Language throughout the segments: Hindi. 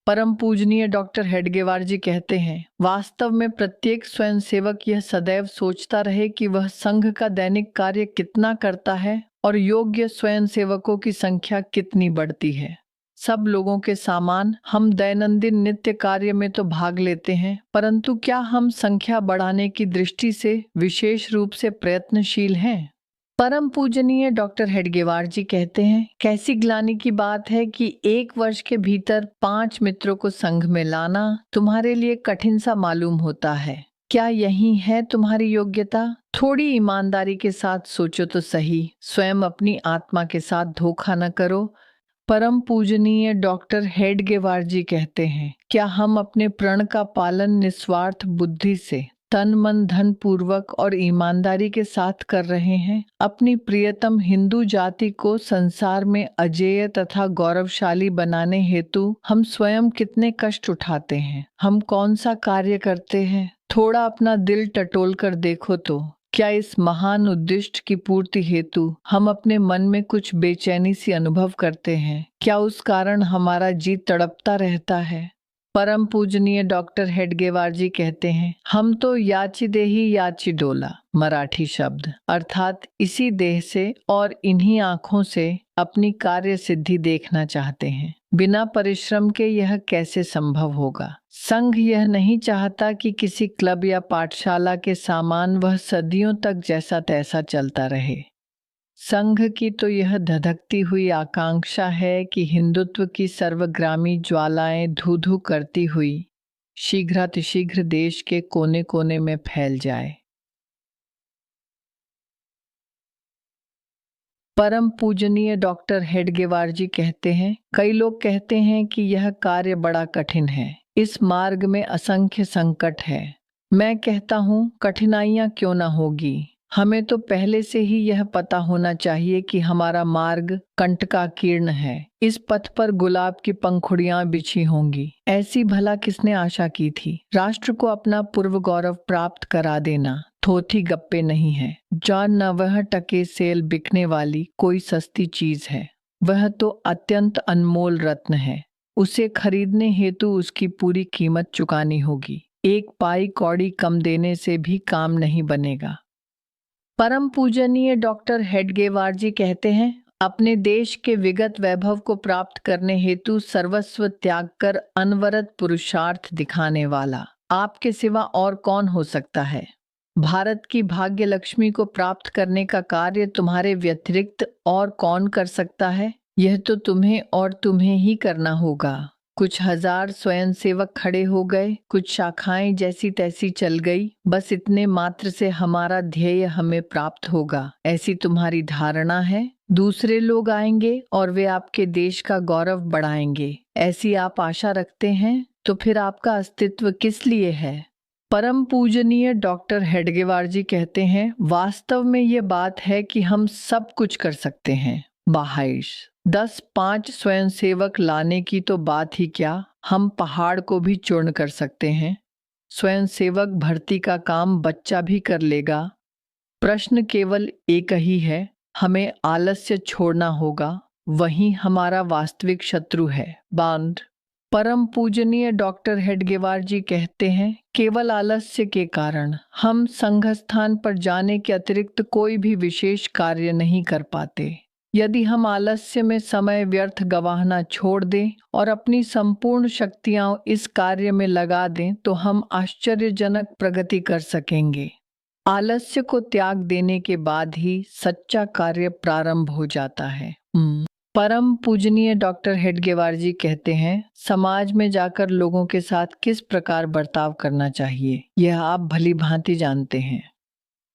परम पूजनीय डॉक्टर हेडगेवार जी कहते हैं, वास्तव में प्रत्येक स्वयंसेवक यह सदैव सोचता रहे कि वह संघ का दैनिक कार्य कितना करता है और योग्य स्वयंसेवकों की संख्या कितनी बढ़ती है। सब लोगों के समान हम दैनंदिन नित्य कार्य में तो भाग लेते हैं, परंतु क्या हम संख्या बढ़ाने की दृष्टि से विशेष रूप से प्रयत्नशील हैं? परम पूजनीय डॉक्टर हेडगेवार जी कहते हैं, कैसी ग्लानि की बात है कि 1 वर्ष के भीतर 5 मित्रों को संघ में लाना तुम्हारे लिए कठिन सा मालूम होता है। क्या यही है तुम्हारी योग्यता? थोड़ी ईमानदारी के साथ सोचो तो सही, स्वयं अपनी आत्मा के साथ धोखा न करो। परम पूजनीय डॉक्टर हेडगेवार जी कहते हैं, क्या हम अपने प्रण का पालन निस्वार्थ बुद्धि से तन मन धन पूर्वक और ईमानदारी के साथ कर रहे हैं? अपनी प्रियतम हिंदू जाति को संसार में अजेय तथा गौरवशाली बनाने हेतु हम स्वयं कितने कष्ट उठाते हैं, हम कौन सा कार्य करते हैं? थोड़ा अपना दिल टटोल कर देखो तो क्या इस महान उद्दिष्ट की पूर्ति हेतु हम अपने मन में कुछ बेचैनी सी अनुभव करते हैं? क्या उस कारण हमारा जी तड़पता रहता है? परम पूजनीय डॉक्टर हेडगेवार जी कहते हैं, हम तो याची देही याची डोला, मराठी शब्द, अर्थात इसी देह से और इन्हीं आंखों से अपनी कार्य सिद्धि देखना चाहते हैं। बिना परिश्रम के यह कैसे संभव होगा? संघ यह नहीं चाहता कि किसी क्लब या पाठशाला के सामान वह सदियों तक जैसा तैसा चलता रहे। संघ की तो यह धधकती हुई आकांक्षा है कि हिंदुत्व की सर्वग्रामी ज्वालाएं धू धू करती हुई शीघ्रातिशीघ्र देश के कोने कोने में फैल जाए। परम पूजनीय डॉक्टर हेडगेवार जी कहते हैं, कई लोग कहते हैं कि यह कार्य बड़ा कठिन है, इस मार्ग में असंख्य संकट है। मैं कहता हूँ, कठिनाइयाँ क्यों न होगी, हमें तो पहले से ही यह पता होना चाहिए कि हमारा मार्ग कंटकाकीर्ण है, इस पथ पर गुलाब की पंखुड़ियां बिछी होंगी। ऐसी भला किसने आशा की थी? राष्ट्र को अपना पूर्व गौरव प्राप्त करा देना थोथी गप्पे नहीं है। जान न वह टके सेल बिकने वाली कोई सस्ती चीज है, वह तो अत्यंत अनमोल रत्न है। उसे खरीदने हेतु उसकी पूरी कीमत चुकानी होगी। एक पाई कौड़ी कम देने से भी काम नहीं बनेगा। परम पूजनीय डॉक्टर हेडगेवार जी कहते हैं, अपने देश के विगत वैभव को प्राप्त करने हेतु सर्वस्व त्याग कर अनवरत पुरुषार्थ दिखाने वाला आपके सिवा और कौन हो सकता है? भारत की भाग्य लक्ष्मी को प्राप्त करने का कार्य तुम्हारे व्यतिरिक्त और कौन कर सकता है? यह तो तुम्हें और तुम्हें ही करना होगा। कुछ हजार स्वयंसेवक खड़े हो गए, कुछ शाखाएं जैसी तैसी चल गई, बस इतने मात्र से हमारा ध्येय हमें प्राप्त होगा, ऐसी तुम्हारी धारणा है? दूसरे लोग आएंगे और वे आपके देश का गौरव बढ़ाएंगे, ऐसी आप आशा रखते हैं? तो फिर आपका अस्तित्व किस लिए है? परम पूजनीय डॉक्टर हेडगेवार जी कहते हैं, वास्तव में ये बात है कि हम सब कुछ कर सकते हैं। बाहाइश 10-5 स्वयंसेवक लाने की तो बात ही क्या, हम पहाड़ को भी चूर्ण कर सकते हैं। स्वयंसेवक भर्ती का काम बच्चा भी कर लेगा। प्रश्न केवल एक ही है, हमें आलस्य छोड़ना होगा, वही हमारा वास्तविक शत्रु है, बांध। परम पूजनीय डॉक्टर हेडगेवार जी कहते हैं, केवल आलस्य के कारण हम संघस्थान पर जाने के अतिरिक्त कोई भी विशेष कार्य नहीं कर पाते। यदि हम आलस्य में समय व्यर्थ गंवाना छोड़ दें और अपनी संपूर्ण शक्तियां इस कार्य में लगा दें तो हम आश्चर्यजनक प्रगति कर सकेंगे। आलस्य को त्याग देने के बाद ही सच्चा कार्य प्रारंभ हो जाता है। परम पूजनीय डॉक्टर हेडगेवार जी कहते हैं, समाज में जाकर लोगों के साथ किस प्रकार बर्ताव करना चाहिए यह आप भली भांति जानते हैं।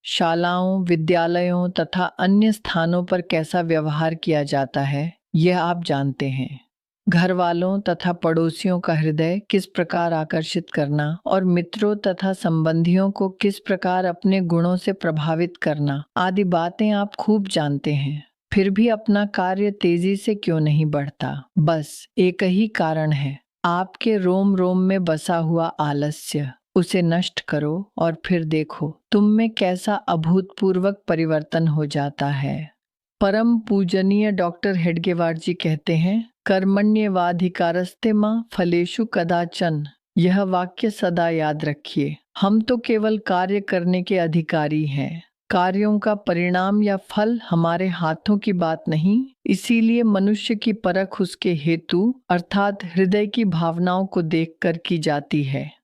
शालाओं, विद्यालयों तथा अन्य स्थानों पर कैसा व्यवहार किया जाता है यह आप जानते हैं। घर वालों तथा पड़ोसियों का हृदय किस प्रकार आकर्षित करना और मित्रों तथा संबंधियों को किस प्रकार अपने गुणों से प्रभावित करना आदि बातें आप खूब जानते हैं। फिर भी अपना कार्य तेजी से क्यों नहीं बढ़ता? बस एक ही कारण है, आपके रोम रोम में बसा हुआ आलस्य। उसे नष्ट करो और फिर देखो तुम में कैसा अभूतपूर्वक परिवर्तन हो जाता है। परम पूजनीय डॉक्टर हेडगेवार जी कहते हैं, कर्मण्येवाधिकारस्ते मा फलेषु कदाचन। यह वाक्य सदा याद रखिए। हम तो केवल कार्य करने के अधिकारी हैं। कार्यों का परिणाम या फल हमारे हाथों की बात नहीं। इसीलिए मनुष्य की परख उसके हेतु अर्थात हृदय की भावनाओं को देखकर की जाती है।